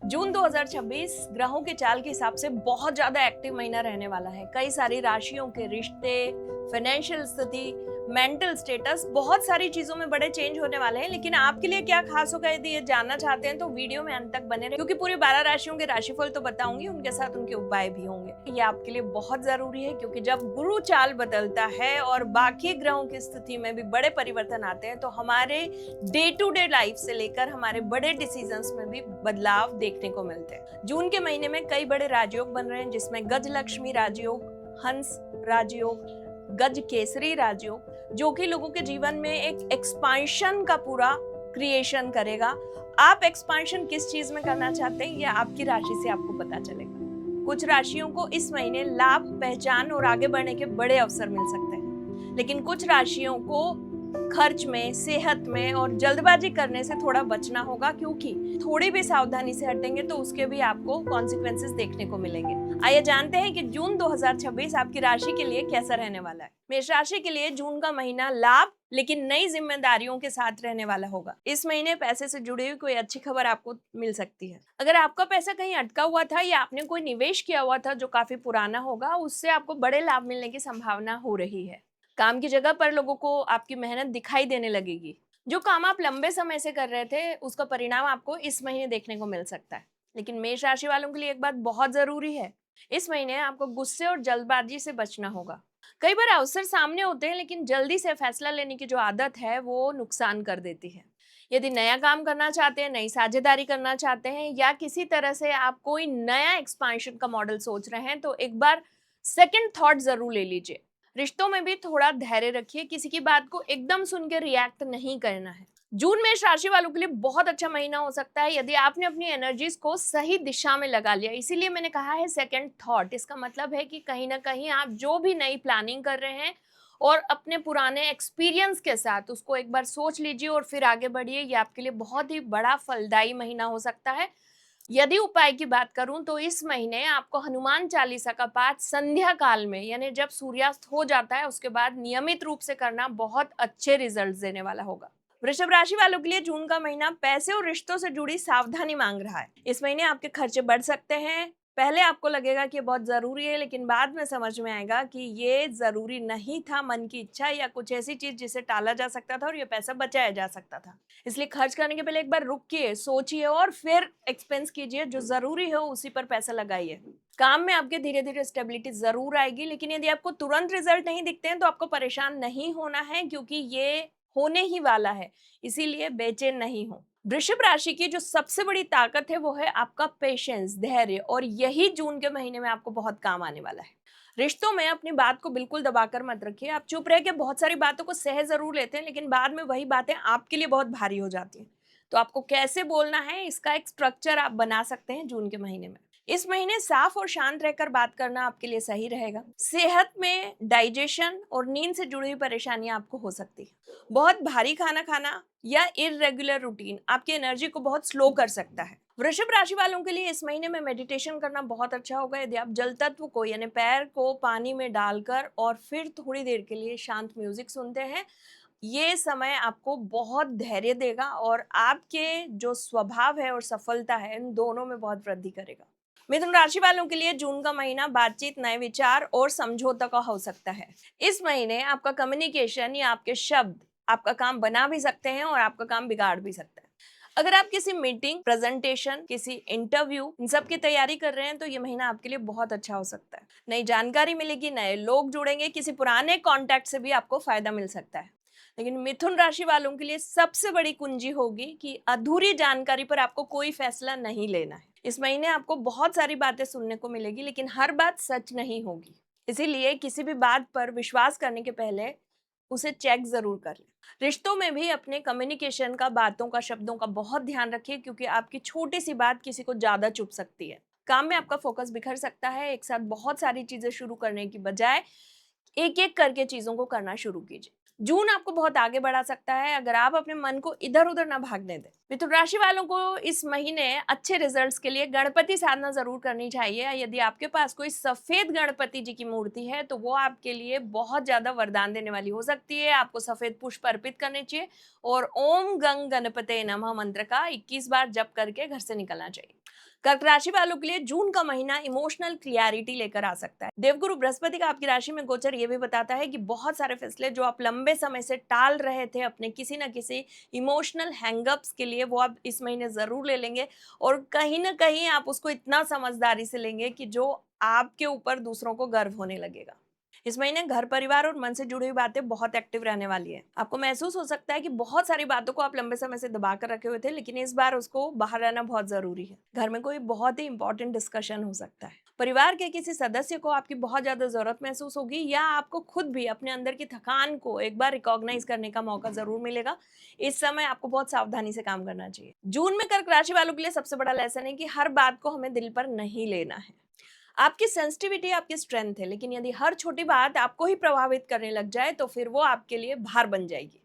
जून 2026 ग्रहों के चाल के हिसाब से बहुत ज्यादा एक्टिव महीना रहने वाला है। कई सारी राशियों के रिश्ते, फाइनेंशियल स्थिति, मेंटल स्टेटस, बहुत सारी चीजों में बड़े चेंज होने वाले हैं। लेकिन आपके लिए क्या खास होगा, यदि ये जानना चाहते हैं तो वीडियो में अंत तक बने रहे, क्योंकि पूरी 12 राशियों के राशिफल तो बताऊंगी, उनके साथ उनके उपाय भी होंगे। ये आपके लिए बहुत जरूरी है, क्योंकि जब गुरु चाल बदलता है और बाकी ग्रहों की स्थिति में भी बड़े परिवर्तन आते हैं तो हमारे डे टू डे लाइफ से लेकर हमारे बड़े डिसीजंस में भी बदलाव देखने को मिलते हैं। जून के महीने में कई बड़े राजयोग बन रहे हैं, जिसमें गजलक्ष्मी राजयोग, हंस राजयोग, गज केसरी राजयोग, जो कि लोगों के जीवन में एक एक्सपांशन का पूरा क्रिएशन करेगा। आप एक्सपांशन किस चीज में करना चाहते हैं, यह आपकी राशि से आपको पता चलेगा। कुछ राशियों को इस महीने लाभ, पहचान और आगे बढ़ने के बड़े अवसर मिल सकते हैं, लेकिन कुछ राशियों को खर्च में, सेहत में और जल्दबाजी करने से थोड़ा बचना होगा, क्योंकि थोड़ी भी सावधानी से हटेंगे तो उसके भी आपको कॉन्सिक्वेंसेस देखने को मिलेंगे। आइए जानते हैं कि जून 2026 आपकी राशि के लिए कैसा रहने वाला है। मेष राशि के लिए जून का महीना लाभ लेकिन नई जिम्मेदारियों के साथ रहने वाला होगा। इस महीने पैसे से जुड़ी हुई कोई अच्छी खबर आपको मिल सकती है। अगर आपका पैसा कहीं अटका हुआ था या आपने कोई निवेश किया हुआ था जो काफी पुराना होगा, उससे आपको बड़े लाभ मिलने की संभावना हो रही है। काम की जगह पर लोगों को आपकी मेहनत दिखाई देने लगेगी। जो काम आप लंबे समय से कर रहे थे, उसका परिणाम आपको इस महीने देखने को मिल सकता है। लेकिन मेष राशि वालों के लिए एक बात बहुत जरूरी है, इस महीने आपको गुस्से और जल्दबाजी से बचना होगा। कई बार अवसर सामने होते हैं, लेकिन जल्दी से फैसला लेने की जो आदत है वो नुकसान कर देती है। यदि नया काम करना चाहते हैं, नई साझेदारी करना चाहते हैं, या किसी तरह से आप कोई नया एक्सपांशन का मॉडल सोच रहे हैं, तो एक बार सेकंड थॉट जरूर ले लीजिए। रिश्तों में भी थोड़ा धैर्य रखिए, किसी की बात को एकदम सुन के रिएक्ट नहीं करना है। जून में इस राशि वालों के लिए बहुत अच्छा महीना हो सकता है, यदि आपने अपनी एनर्जीज को सही दिशा में लगा लिया। इसीलिए मैंने कहा है सेकंड थॉट। इसका मतलब है कि कहीं ना कहीं आप जो भी नई प्लानिंग कर रहे हैं और अपने पुराने एक्सपीरियंस के साथ उसको एक बार सोच लीजिए और फिर आगे बढ़िए। ये आपके लिए बहुत ही बड़ा फलदायी महीना हो सकता है। यदि उपाय की बात करूं तो इस महीने आपको हनुमान चालीसा का पाठ संध्या काल में, यानी जब सूर्यास्त हो जाता है उसके बाद नियमित रूप से करना बहुत अच्छे रिजल्ट्स देने वाला होगा। वृषभ राशि वालों के लिए जून का महीना पैसे और रिश्तों से जुड़ी सावधानी मांग रहा है। इस महीने आपके खर्चे बढ़ सकते हैं। पहले आपको लगेगा कि ये बहुत जरूरी है, लेकिन बाद में समझ में आएगा कि ये जरूरी नहीं था, मन की इच्छा या कुछ ऐसी चीज जिसे टाला जा सकता था और ये पैसा बचाया जा सकता था। इसलिए खर्च करने के पहले एक बार रुकिए, सोचिए और फिर एक्सपेंस कीजिए। जो जरूरी हो उसी पर पैसा लगाइए। काम में आपके धीरे धीरे स्टेबिलिटी जरूर आएगी, लेकिन यदि आपको तुरंत रिजल्ट नहीं दिखते हैं तो आपको परेशान नहीं होना है, क्योंकि ये होने ही वाला है। इसीलिए बेचैन नहीं हो। वृषभ राशि की जो सबसे बड़ी ताकत है वो है आपका पेशेंस, धैर्य, और यही जून के महीने में आपको बहुत काम आने वाला है। रिश्तों में अपनी बात को बिल्कुल दबाकर मत रखिए। आप चुप रह के बहुत सारी बातों को सह जरूर लेते हैं, लेकिन बाद में वही बातें आपके लिए बहुत भारी हो जाती हैं। तो आपको कैसे बोलना है, इसका एक स्ट्रक्चर आप बना सकते हैं जून के महीने में। इस महीने साफ और शांत रहकर बात करना आपके लिए सही रहेगा। सेहत में डाइजेशन और नींद से जुड़ी हुई परेशानियां आपको हो सकती है। बहुत भारी खाना खाना या इररेगुलर रूटीन आपकी एनर्जी को बहुत स्लो कर सकता है। वृषभ राशि वालों के लिए इस महीने में मेडिटेशन करना बहुत अच्छा होगा। यदि आप जल तत्व को, यानी पैर को पानी में डालकर और फिर थोड़ी देर के लिए शांत म्यूजिक सुनते हैं, ये समय आपको बहुत धैर्य देगा और आपके जो स्वभाव है और सफलता है, इन दोनों में बहुत वृद्धि करेगा। मिथुन राशि वालों के लिए जून का महीना बातचीत, नए विचार और समझौता का हो सकता है। इस महीने आपका कम्युनिकेशन या आपके शब्द आपका काम बना भी सकते हैं और आपका काम बिगाड़ भी सकता है। अगर आप किसी मीटिंग, प्रेजेंटेशन, किसी इंटरव्यू, इन सब की तैयारी कर रहे हैं तो ये महीना आपके लिए बहुत अच्छा हो सकता है। नई जानकारी मिलेगी, नए लोग जुड़ेंगे, किसी पुराने कॉन्टैक्ट से भी आपको फायदा मिल सकता है। लेकिन मिथुन राशि वालों के लिए सबसे बड़ी कुंजी होगी कि अधूरी जानकारी पर आपको कोई फैसला नहीं लेना है। इस महीने आपको बहुत सारी बातें सुनने को मिलेगी, लेकिन हर बात सच नहीं होगी। इसीलिए किसी भी बात पर विश्वास करने के पहले उसे चेक जरूर कर लें। रिश्तों में भी अपने कम्युनिकेशन का, बातों का, शब्दों का बहुत ध्यान रखिए, क्योंकि आपकी छोटी सी बात किसी को ज्यादा चुभ सकती है। काम में आपका फोकस बिखर सकता है। एक साथ बहुत सारी चीजें शुरू करने की बजाय एक एक करके चीजों को करना शुरू कीजिए। जून आपको बहुत आगे बढ़ा सकता है अगर आप अपने मन को इधर उधर ना भागने दें। मिथुन राशि वालों को इस महीने अच्छे रिजल्ट्स के लिए गणपति साधना जरूर करनी चाहिए। यदि आपके पास कोई सफेद गणपति जी की मूर्ति है तो वो आपके लिए बहुत ज्यादा वरदान देने वाली हो सकती है। आपको सफेद पुष्प अर्पित करने चाहिए और ओम गंग गणपते नमः मंत्र का 21 बार जप करके घर से निकलना चाहिए। कर्क राशि वालों के लिए जून का महीना इमोशनल क्लियरिटी लेकर आ सकता है। देवगुरु बृहस्पति का आपकी राशि में गोचर ये भी बताता है कि बहुत सारे फैसले जो आप लंबे समय से टाल रहे थे अपने किसी न किसी इमोशनल हैंगअप्स के लिए, वो आप इस महीने जरूर ले लेंगे और कहीं ना कहीं आप उसको इतना समझदारी से लेंगे कि जो आपके ऊपर दूसरों को गर्व होने लगेगा। इस महीने घर परिवार और मन से जुड़ी हुई बातें बहुत एक्टिव रहने वाली है। आपको महसूस हो सकता है कि बहुत सारी बातों को आप लंबे समय से दबा कर रखे हुए थे, लेकिन इस बार उसको बाहर लाना बहुत जरूरी है। घर में कोई बहुत ही इंपॉर्टेंट डिस्कशन हो सकता है। परिवार के किसी सदस्य को आपकी बहुत ज्यादा जरूरत महसूस होगी या आपको खुद भी अपने अंदर की थकान को एक बार रिकॉग्नाइज करने का मौका जरूर मिलेगा। इस समय आपको बहुत सावधानी से काम करना चाहिए। जून में कर्क राशि वालों के लिए सबसे बड़ा लेसन है कि हर बात को हमें दिल पर नहीं लेना है। आपकी सेंसिटिविटी आपकी स्ट्रेंथ है, लेकिन यदि हर छोटी बात आपको ही प्रभावित करने लग जाए तो फिर वो आपके लिए भार बन जाएगी।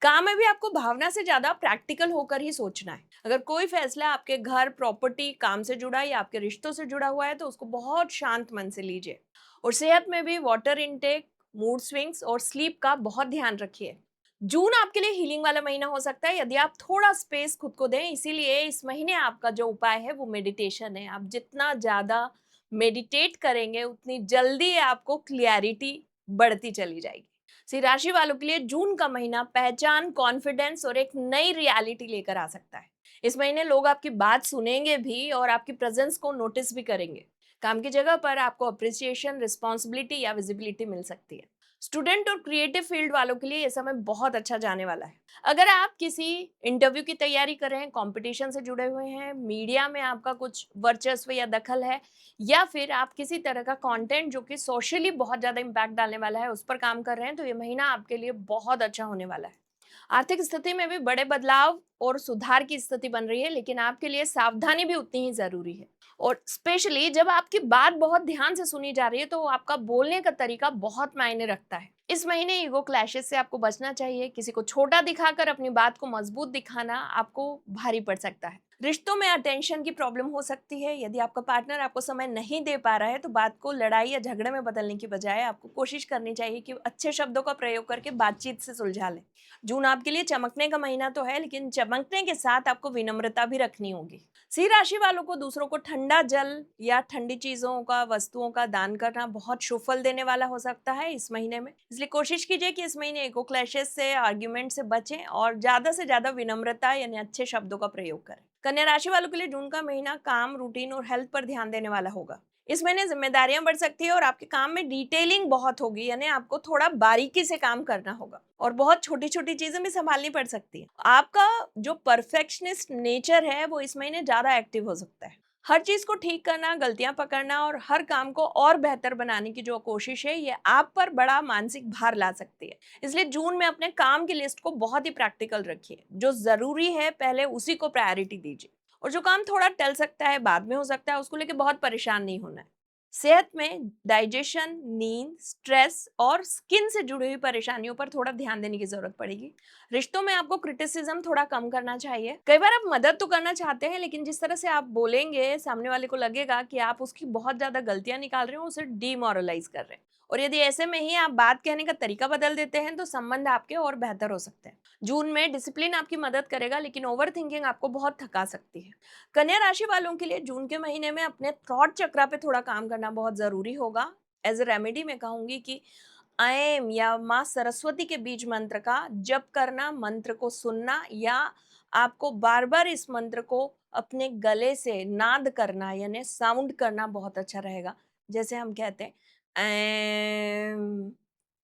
काम में भी आपको भावना से ज्यादा प्रैक्टिकल होकर ही सोचना है। अगर कोई फैसला आपके घर, प्रॉपर्टी, काम से जुड़ा या आपके रिश्तों से जुड़ा हुआ है तो उसको बहुत शांत मन से लीजिए। और सेहत में भी वाटर इनटेक, मूड स्विंग्स और स्लीप का बहुत ध्यान रखिए। जून आपके लिए हीलिंग वाला महीना हो सकता है यदि आप थोड़ा स्पेस खुद को दें। इसीलिए इस महीने आपका जो उपाय है वो मेडिटेशन है। आप जितना ज्यादा मेडिटेट करेंगे उतनी जल्दी आपको क्लियरिटी बढ़ती चली जाएगी। इसी राशि वालों के लिए जून का महीना पहचान, कॉन्फिडेंस और एक नई रियलिटी लेकर आ सकता है। इस महीने लोग आपकी बात सुनेंगे भी और आपकी प्रेजेंस को नोटिस भी करेंगे। काम की जगह पर आपको अप्रिसिएशन, रिस्पॉन्सिबिलिटी या विजिबिलिटी मिल सकती है। स्टूडेंट और क्रिएटिव फील्ड वालों के लिए ये समय बहुत अच्छा जाने वाला है। अगर आप किसी इंटरव्यू की तैयारी कर रहे हैं, कंपटीशन से जुड़े हुए हैं, मीडिया में आपका कुछ वर्चस्व या दखल है, या फिर आप किसी तरह का कंटेंट जो कि सोशली बहुत ज्यादा इम्पैक्ट डालने वाला है उस पर काम कर रहे हैं, तो ये महीना आपके लिए बहुत अच्छा होने वाला है। आर्थिक स्थिति में भी बड़े बदलाव और सुधार की स्थिति बन रही है, लेकिन आपके लिए सावधानी भी उतनी ही जरूरी है। और स्पेशली जब आपकी बात बहुत ध्यान से सुनी जा रही है तो आपका बोलने का तरीका बहुत मायने रखता है। इस महीने ईगो क्लैशेस से आपको बचना चाहिए। किसी को छोटा दिखाकर अपनी बात को मजबूत दिखाना आपको भारी पड़ सकता है। रिश्तों में अटेंशन की प्रॉब्लम हो सकती है। यदि आपका पार्टनर आपको समय नहीं दे पा रहा है तो बात को लड़ाई या झगड़े में बदलने की बजाय आपको कोशिश करनी चाहिए कि अच्छे शब्दों का प्रयोग करके बातचीत से सुलझा लें। जून आपके लिए चमकने का महीना तो है, लेकिन चमकने के साथ आपको विनम्रता भी रखनी होगी। सिंह राशि वालों को दूसरों को ठंडा जल या ठंडी चीजों का, वस्तुओं का दान करना बहुत शुभ फल देने वाला हो सकता है इस महीने में। इसलिए कोशिश कीजिए कि इस महीने इको क्लैशेस से, आर्ग्यूमेंट से बचें और ज्यादा से ज्यादा विनम्रता यानी अच्छे शब्दों का प्रयोग करें। कन्या राशि वालों के लिए जून का महीना काम, रूटीन और हेल्थ पर ध्यान देने वाला होगा। इस महीने जिम्मेदारियां बढ़ सकती है और आपके काम में डिटेलिंग बहुत होगी, यानी आपको थोड़ा बारीकी से काम करना होगा और बहुत छोटी छोटी चीजें भी संभालनी पड़ सकती है। आपका जो परफेक्शनिस्ट नेचर है वो इस महीने ज्यादा एक्टिव हो सकता है। हर चीज को ठीक करना, गलतियां पकड़ना और हर काम को और बेहतर बनाने की जो कोशिश है ये आप पर बड़ा मानसिक भार ला सकती है। इसलिए जून में अपने काम की लिस्ट को बहुत ही प्रैक्टिकल रखिए। जो जरूरी है पहले उसी को प्रायोरिटी दीजिए और जो काम थोड़ा टल सकता है, बाद में हो सकता है, उसको लेके बहुत परेशान नहीं होना है। सेहत में डाइजेशन, नींद, स्ट्रेस और स्किन से जुड़ी हुई परेशानियों पर थोड़ा ध्यान देने की जरूरत पड़ेगी। रिश्तों में आपको क्रिटिसिज्म थोड़ा कम करना चाहिए। कई बार आप मदद तो करना चाहते हैं, लेकिन जिस तरह से आप बोलेंगे सामने वाले को लगेगा कि आप उसकी बहुत ज्यादा गलतियां निकाल रहे हो, उसे डीमोरलाइज कर रहे हैं। और यदि ऐसे में ही आप बात कहने का तरीका बदल देते हैं तो संबंध आपके और बेहतर हो सकते हैं। जून में डिसिप्लिन आपकी मदद करेगा, लेकिन ओवर थिंकिंग आपको बहुत थका सकती है। कन्या राशि वालों के लिए जून के महीने में अपने थॉट चक्रा पे थोड़ा काम करना बहुत जरूरी होगा। एज ए रेमेडी मैं कहूंगी कि ऐम या माँ सरस्वती के बीज मंत्र का जप करना, मंत्र को सुनना, या आपको बार बार इस मंत्र को अपने गले से नाद करना यानी साउंड करना बहुत अच्छा रहेगा। जैसे हम कहते हैं ऐम,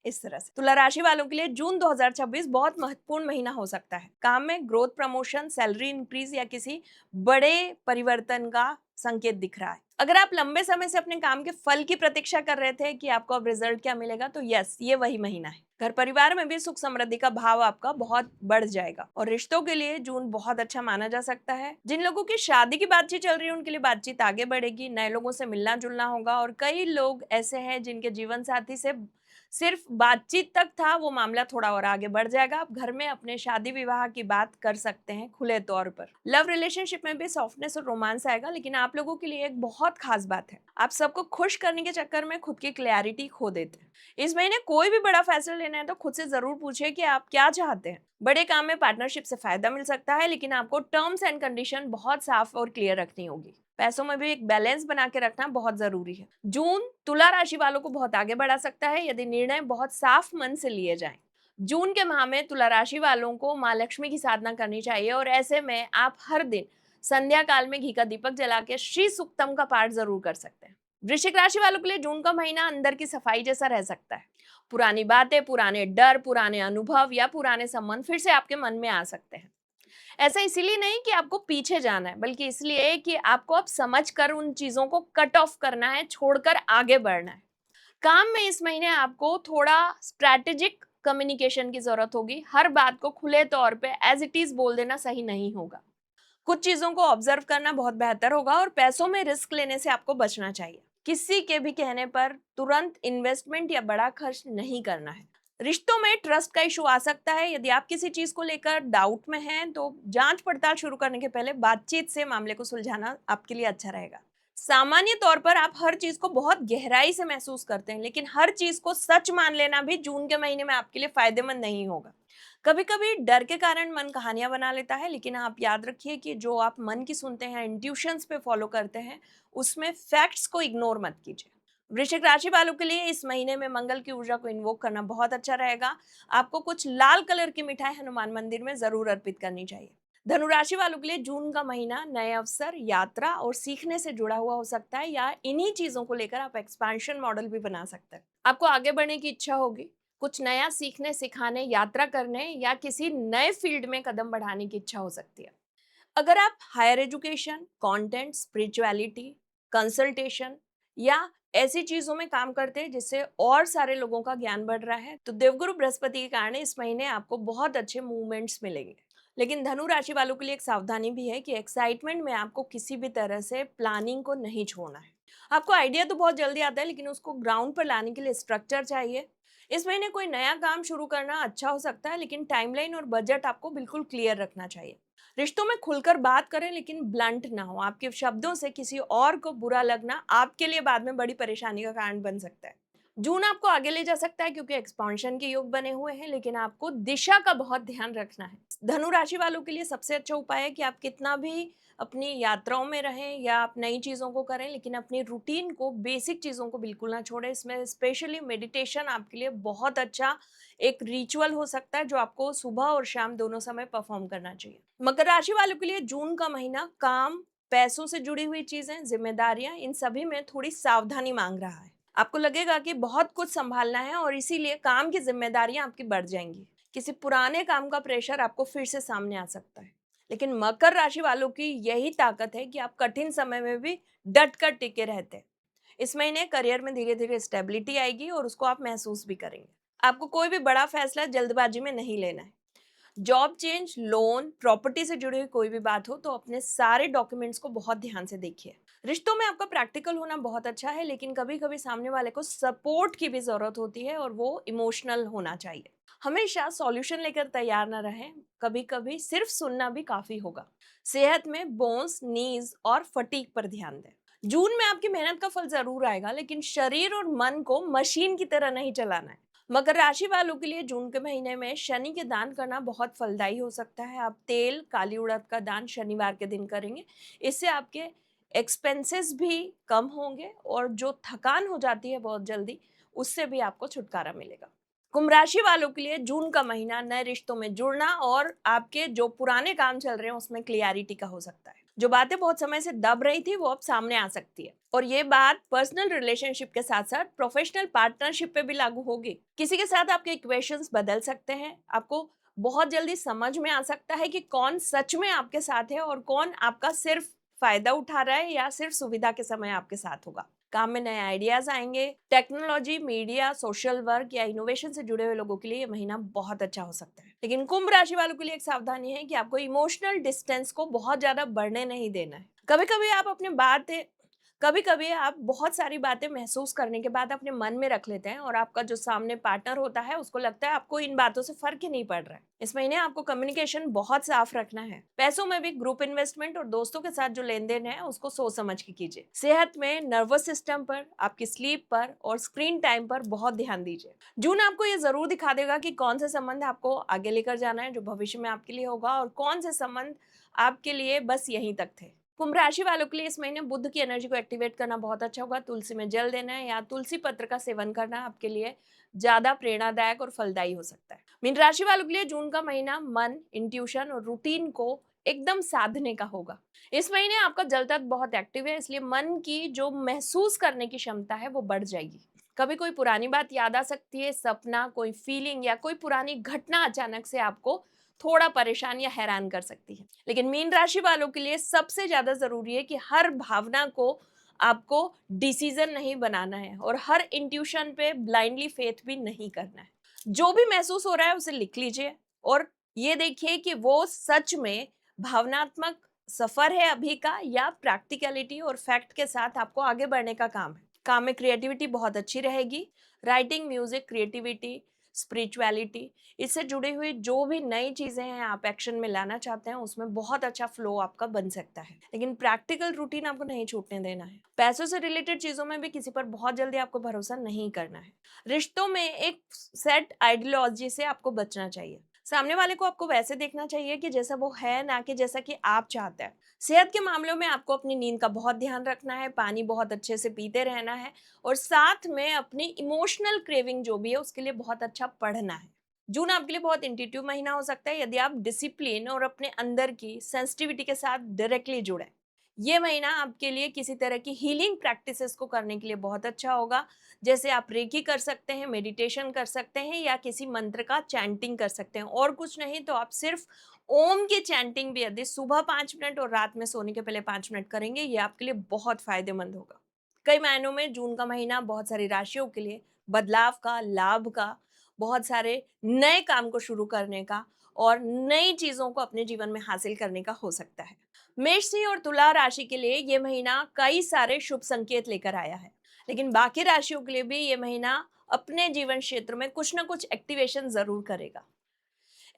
इस तरह से। तुला राशि वालों के लिए जून 2026 बहुत महत्वपूर्ण महीना हो सकता है। काम में ग्रोथ, प्रमोशन, सैलरी इंक्रीज या किसी बड़े परिवर्तन का संकेत दिख रहा है। अगर आप लंबे समय से अपने काम के फल की प्रतीक्षा कर रहे थे कि आपको अब रिजल्ट क्या मिलेगा, तो यस, ये वही महीना है। घर परिवार में भी सुख समृद्धि का भाव आपका बहुत बढ़ जाएगा और रिश्तों के लिए जून बहुत अच्छा माना जा सकता है। जिन लोगों की शादी की बातचीत चल रही है उनके लिए बातचीत आगे बढ़ेगी, नए लोगों से मिलना जुलना होगा और कई लोग ऐसे हैं जिनके जीवन साथी से सिर्फ बातचीत तक था, वो मामला थोड़ा और आगे बढ़ जाएगा। आप घर में अपने शादी विवाह की बात कर सकते हैं खुले तौर पर। लव रिलेशनशिप में भी सॉफ्टनेस और रोमांस आएगा, लेकिन आप लोगों के लिए एक बहुत खास बात है, आप सबको खुश करने के चक्कर में खुद की क्लैरिटी खो देते हैं। इस महीने कोई भी बड़ा फैसला लेना है तो खुद से जरूर पूछिए कि आप क्या चाहते हैं। बड़े काम में पार्टनरशिप से फायदा मिल सकता है, लेकिन आपको टर्म्स एंड कंडीशन बहुत साफ और क्लियर रखनी होगी। पैसों में भी एक बैलेंस बना के रखना बहुत जरूरी है। जून तुला राशि वालों को बहुत आगे बढ़ा सकता है यदि निर्णय बहुत साफ मन से लिए जाएं। जून के माह में तुला राशि वालों को माँ लक्ष्मी की साधना करनी चाहिए और ऐसे में आप हर दिन संध्या काल में घी का दीपक जला के श्री सूक्तम का पाठ जरूर कर सकते हैं। वृश्चिक राशि वालों के लिए जून का महीना अंदर की सफाई जैसा रह सकता है। पुरानी बातें, पुराने डर, पुराने अनुभव या पुराने संबंध फिर से आपके मन में आ सकते हैं। ऐसा इसीलिए नहीं कि आपको पीछे जाना है, बल्कि इसलिए कि आपको अब समझकर उन चीजों को कट ऑफ करना है, छोड़कर आगे बढ़ना है। काम में इस महीने आपको थोड़ा स्ट्रैटेजिक कम्युनिकेशन की जरूरत होगी। हर बात को खुले तौर पे एज इट इज बोल देना सही नहीं होगा। कुछ चीजों को ऑब्जर्व करना बहुत बेहतर होगा और पैसों में रिस्क लेने से आपको बचना चाहिए। किसी के भी कहने पर तुरंत इन्वेस्टमेंट या बड़ा खर्च नहीं करना है। रिश्तों में ट्रस्ट का इशू आ सकता है। यदि आप किसी चीज को लेकर डाउट में हैं तो जांच पड़ताल शुरू करने के पहले बातचीत से मामले को सुलझाना आपके लिए अच्छा रहेगा। सामान्य तौर पर आप हर चीज को बहुत गहराई से महसूस करते हैं, लेकिन हर चीज को सच मान लेना भी जून के महीने में आपके लिए फायदेमंद नहीं होगा। कभी कभी डर के कारण मन कहानियां बना लेता है, लेकिन आप याद रखिए कि जो आप मन की सुनते हैं, इंट्यूशंस पे फॉलो करते हैं, उसमें फैक्ट्स को इग्नोर मत कीजिए। वृश्चिक राशि वालों के लिए इस महीने में मंगल की ऊर्जा को इन्वोक करना बहुत अच्छा रहेगा। आपको कुछ लाल कलर की मिठाई हनुमान मंदिर में जरूर अर्पित करनी चाहिए। धनु राशि वालों के लिए जून का महीना नए अवसर, यात्रा और सीखने से जुड़ा हुआ हो सकता है, या इन्हीं चीजों को लेकर आप एक्सपेंशन मॉडल भी बना सकते हैं। आपको आगे बढ़ने की इच्छा होगी, कुछ नया सीखने, सिखाने, यात्रा करने या किसी नए फील्ड में कदम बढ़ाने की इच्छा हो सकती है। अगर आप higher education, content, spirituality, consultation या ऐसी चीजों में काम करते हैं जिससे और सारे लोगों का ज्ञान बढ़ रहा है, तो देवगुरु बृहस्पति के कारण इस महीने आपको बहुत अच्छे मूवमेंट्स मिलेंगे। लेकिन धनु राशि वालों के लिए एक सावधानी भी है कि एक्साइटमेंट में आपको किसी भी तरह से प्लानिंग को नहीं छोड़ना है। आपको आइडिया तो बहुत जल्दी आता है, लेकिन उसको ग्राउंड पर लाने के लिए स्ट्रक्चर चाहिए। इस महीने कोई नया काम शुरू करना अच्छा हो सकता है, लेकिन टाइमलाइन और बजट आपको बिल्कुल क्लियर रखना चाहिए। रिश्तों में खुलकर बात करें, लेकिन ब्लंट ना हो। आपके शब्दों से किसी और को बुरा लगना आपके लिए बाद में बड़ी परेशानी का कारण बन सकता है। जून आपको आगे ले जा सकता है क्योंकि एक्सपांशन के योग बने हुए हैं, लेकिन आपको दिशा का बहुत ध्यान रखना है। धनु राशि वालों के लिए सबसे अच्छा उपाय है कि आप कितना भी अपनी यात्राओं में रहें या आप नई चीज़ों को करें, लेकिन अपनी रूटीन को, बेसिक चीज़ों को बिल्कुल ना छोड़ें। इसमें स्पेशली मेडिटेशन आपके लिए बहुत अच्छा एक रिचुअल हो सकता है, जो आपको सुबह और शाम दोनों समय परफॉर्म करना चाहिए। मकर राशि वालों के लिए जून का महीना काम, पैसों से जुड़ी हुई चीजें, जिम्मेदारियां, इन सभी में थोड़ी सावधानी मांग रहा है। आपको लगेगा कि बहुत कुछ संभालना है और इसीलिए काम की जिम्मेदारियां आपकी बढ़ जाएंगी। किसी पुराने काम का प्रेशर आपको फिर से सामने आ सकता है। लेकिन मकर राशि वालों की यही ताकत है कि आप कठिन समय में भी डट कर टिके रहते हैं। इस महीने करियर में धीरे धीरे स्टेबिलिटी आएगी और उसको आप महसूस भी करेंगे। आपको कोई भी बड़ा फैसला जल्दबाजी में नहीं लेना है। जॉब चेंज, लोन, प्रॉपर्टी से जुड़ी हुई कोई भी बात हो तो अपने सारे डॉक्यूमेंट्स को बहुत ध्यान से देखिए। रिश्तों में आपका प्रैक्टिकल होना बहुत अच्छा है, लेकिन कभी कभी सामने वाले को सपोर्ट की भी जरूरत होती है और वो इमोशनल होना चाहिए। हमेशा सॉल्यूशन लेकर तैयार ना रहें, कभी कभी सिर्फ सुनना भी काफी होगा। सेहत में बोन्स, नीज और फटीग पर ध्यान दें। जून में आपकी मेहनत का फल जरूर आएगा, लेकिन शरीर और मन को मशीन की तरह नहीं चलाना है। मकर राशि वालों के लिए जून के महीने में शनि के दान करना बहुत फलदायी हो सकता है। आप तेल, काली उड़द का दान शनिवार के दिन करेंगे, इससे आपके एक्सपेंसेस भी कम होंगे और जो थकान हो जाती है बहुत जल्दी, उससे भी आपको छुटकारा मिलेगा। कुंभ राशि वालों के लिए जून का महीना नए रिश्तों में जुड़ना और आपके जो पुराने काम चल रहे हैं उसमें क्लियरिटी का हो सकता है। जो बातें बहुत समय से दब रही थी वो अब सामने आ सकती है, और ये बात पर्सनल रिलेशनशिप के साथ साथ प्रोफेशनल पार्टनरशिप पे भी लागू होगी। किसी के साथ आपके इक्वेशंस बदल सकते हैं। आपको बहुत जल्दी समझ में आ सकता है कि कौन सच में आपके साथ है और कौन आपका सिर्फ फायदा उठा रहा है या सिर्फ सुविधा के समय आपके साथ होगा। काम में नए आइडियाज आएंगे। टेक्नोलॉजी, मीडिया, सोशल वर्क या इनोवेशन से जुड़े हुए लोगों के लिए ये महीना बहुत अच्छा हो सकता है। लेकिन कुंभ राशि वालों के लिए एक सावधानी है कि आपको इमोशनल डिस्टेंस को बहुत ज्यादा बढ़ने नहीं देना है। कभी कभी आप बहुत सारी बातें महसूस करने के बाद अपने मन में रख लेते हैं और आपका जो सामने पार्टनर होता है उसको लगता है आपको इन बातों से फर्क ही नहीं पड़ रहा है। इस महीने आपको कम्युनिकेशन बहुत साफ रखना है। पैसों में भी ग्रुप इन्वेस्टमेंट और दोस्तों के साथ जो लेन देन है उसको सोच समझ के कीजिए। सेहत में नर्वस सिस्टम पर, आपकी स्लीप पर और स्क्रीन टाइम पर बहुत ध्यान दीजिए। जून आपको ये जरूर दिखा देगा कि कौन से संबंध आपको आगे लेकर जाना है, जो भविष्य में आपके लिए होगा, और कौन से संबंध आपके लिए बस यहीं तक थे। कुंभ राशि वालों के लिए इस महीने बुध की एनर्जी को एक्टिवेट करना बहुत अच्छा होगा। तुलसी में जल देना है या तुलसी पत्र का सेवन करना आपके लिए ज्यादा प्रेरणादायक और फलदायी हो सकता है। मीन राशि वालों के लिए जून का महीना मन, इंट्यूशन और रूटीन को एकदम साधने का होगा। इस महीने आपका जल तत्व बहुत एक्टिव है, इसलिए मन की जो महसूस करने की क्षमता है वो बढ़ जाएगी। कभी कोई पुरानी बात याद आ सकती है, सपना, कोई फीलिंग या कोई पुरानी घटना अचानक से आपको थोड़ा परेशान या हैरान कर सकती है। लेकिन मीन राशि वालों के लिए सबसे ज्यादा जरूरी है कि हर भावना को आपको डिसीजन नहीं बनाना है और हर इंट्यूशन पे ब्लाइंडली फेथ भी नहीं करना है। जो भी महसूस हो रहा है उसे लिख लीजिए और ये देखिए कि वो सच में भावनात्मक सफर है अभी का या प्रैक्टिकलिटी और फैक्ट के साथ आपको आगे बढ़ने का काम है। काम में क्रिएटिविटी बहुत अच्छी रहेगी। राइटिंग, म्यूजिक, क्रिएटिविटी, स्पिरिचुअलिटी, इससे जुड़ी हुई जो भी नई चीजें हैं आप एक्शन में लाना चाहते हैं उसमें बहुत अच्छा फ्लो आपका बन सकता है। लेकिन प्रैक्टिकल रूटीन आपको नहीं छूटने देना है। पैसों से रिलेटेड चीजों में भी किसी पर बहुत जल्दी आपको भरोसा नहीं करना है। रिश्तों में एक सेट आइडियोलॉजी से आपको बचना चाहिए। सामने वाले को आपको वैसे देखना चाहिए कि जैसा वो है, ना कि जैसा कि आप चाहते हैं। सेहत के मामलों में आपको अपनी नींद का बहुत ध्यान रखना है, पानी बहुत अच्छे से पीते रहना है और साथ में अपनी इमोशनल क्रेविंग जो भी है उसके लिए बहुत अच्छा पढ़ना है। जून आपके लिए बहुत इंट्यूटिव महीना हो सकता है यदि आप डिसिप्लिन और अपने अंदर की सेंसिटिविटी के साथ डायरेक्टली जुड़े। ये महीना आपके लिए किसी तरह की हीलिंग प्रैक्टिसेस को करने के लिए बहुत अच्छा होगा। जैसे आप रेकी कर सकते हैं, मेडिटेशन कर सकते हैं या किसी मंत्र का चैंटिंग कर सकते हैं। और कुछ नहीं तो आप सिर्फ ओम की चैंटिंग भी यदि सुबह 5 मिनट और रात में सोने के पहले 5 मिनट करेंगे, ये आपके लिए बहुत फायदेमंद होगा। कई मायनों में जून का महीना बहुत सारी राशियों के लिए बदलाव का, लाभ का, बहुत सारे नए काम को शुरू करने का और नई चीजों को अपने जीवन में हासिल करने का हो सकता है। मेष सिंह और तुला राशि के लिए ये महीना कई सारे शुभ संकेत लेकर आया है। लेकिन बाकी राशियों के लिए भी ये महीना अपने जीवन क्षेत्र में कुछ ना कुछ एक्टिवेशन जरूर करेगा।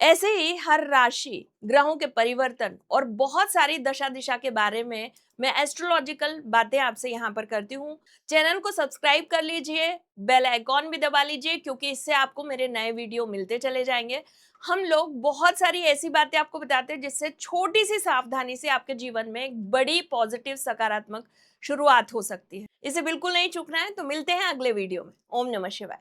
ऐसे ही हर राशि, ग्रहों के परिवर्तन और बहुत सारी दशा दिशा के बारे में मैं एस्ट्रोलॉजिकल बातें आपसे यहाँ पर करती हूँ। चैनल को सब्सक्राइब कर लीजिए, बेल आइकॉन भी दबा लीजिए क्योंकि इससे आपको मेरे नए वीडियो मिलते चले जाएंगे। हम लोग बहुत सारी ऐसी बातें आपको बताते हैं जिससे छोटी सी सावधानी से आपके जीवन में एक बड़ी पॉजिटिव सकारात्मक शुरुआत हो सकती है। इसे बिल्कुल नहीं चूकना है। तो मिलते हैं अगले वीडियो में। ओम नमः शिवाय।